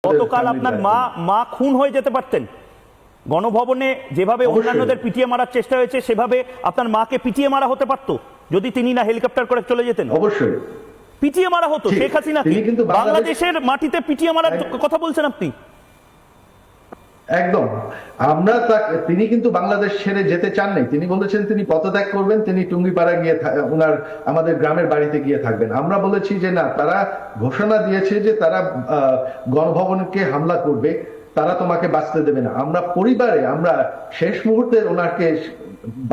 গতকাল আপনার মা খুন হয়ে যেতে পারতেন। গণভবনে যেভাবে অন্যান্যদের পিটিয়ে মারার চেষ্টা হয়েছে সেভাবে আপনার মাকে পিটিয়ে মারা হতে পারতো যদি তিনি না হেলিকপ্টার করে চলে যেতেন। অবশ্যই পিটিয়ে মারা হতো শেখ হাসিনাকে। বাংলাদেশের মাটিতে পিটিয়ে মারার কথা বলছেন আপনি। একদম। তিনি কিন্তু বাংলাদেশ ছেড়ে যেতে চান নাই। তিনি বলেছেন তিনি পদত্যাগ করবেন, তিনি টুঙ্গিপাড়া গিয়ে আমাদের গ্রামের বাড়িতে গিয়ে থাকবেন। আমরা বলেছি যে না, তারা ঘোষণা দিয়েছে যে তারা গণভবনকে হামলা করবে, তারা তোমাকে বাঁচতে দেবে না। আমরা শেষ মুহূর্তে ওনাকে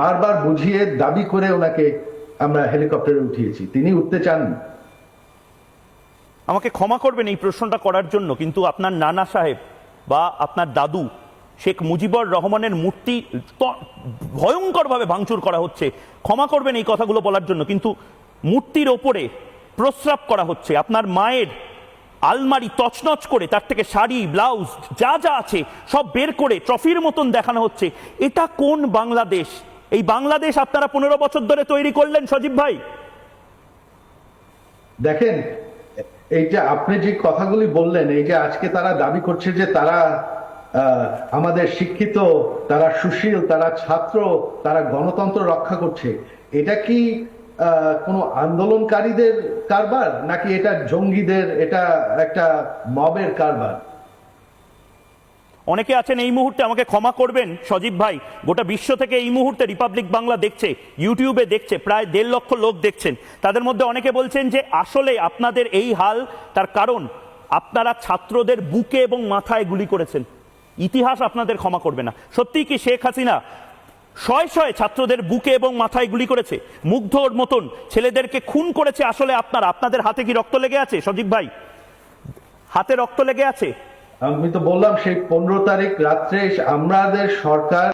বারবার বুঝিয়ে দাবি করে ওনাকে আমরা হেলিকপ্টারে উঠিয়েছি, তিনি উঠতে চাননি। আমাকে ক্ষমা করবেন এই প্রশ্নটা করার জন্য, কিন্তু আপনার নানা সাহেব বা আপনার দাদু শেখ মুজিবুর রহমানের মূর্তি ভয়ঙ্করভাবে ভাঙচুর করা হচ্ছে। ক্ষমা করবেন এই কথাগুলো বলার জন্য, কিন্তু মূর্তির ওপরে প্রস্রাব করা হচ্ছে। আপনার মায়ের আলমারি তছনছ করে তার থেকে শাড়ি ব্লাউজ যা যা আছে সব বের করে ট্রফির মতন দেখানো হচ্ছে। এটা কোন বাংলাদেশ? এই বাংলাদেশ আপনারা 15 বছর ধরে তৈরি করলেন সজীব ভাই। দেখেন, এই যে আপনি যে কথাগুলি বললেন, এই যে আজকে তারা দাবি করছে যে তারা আমাদের শিক্ষিত, তারা সুশীল, তারা ছাত্র, তারা গণতন্ত্র রক্ষা করছে, এটা কি কোনো আন্দোলনকারীদের কারবার নাকি এটা জঙ্গিদের, এটা একটা মবের কারবার? অনেকে আছেন এই মুহূর্তে, আমাকে ক্ষমা করবেন সজীব ভাই, গোটা বিশ্ব থেকে এই মুহূর্তে রিপাবলিক বাংলা দেখছে, ইউটিউবে দেখছে, প্রায় 1.5 লক্ষ লোক দেখছেন। তাদের মধ্যে অনেকে বলছেন যে আসলে আপনাদের এই হাল তার কারণ আপনারা ছাত্রদের বুকে এবং মাথায় গুলি করেছেন। ইতিহাস আপনাদের ক্ষমা করবে না। সত্যি কি শেখ হাসিনা শয়ে শয়ে ছাত্রদের বুকে এবং মাথায় গুলি করেছে? মুগ্ধর মতন ছেলেদেরকে খুন করেছে আসলে আপনাদের হাতে কি রক্ত লেগে আছে সজীব ভাই? হাতে রক্ত লেগে আছে? আমি তো বললাম সেই 15 তারিখ রাত্রে আমাদের সরকার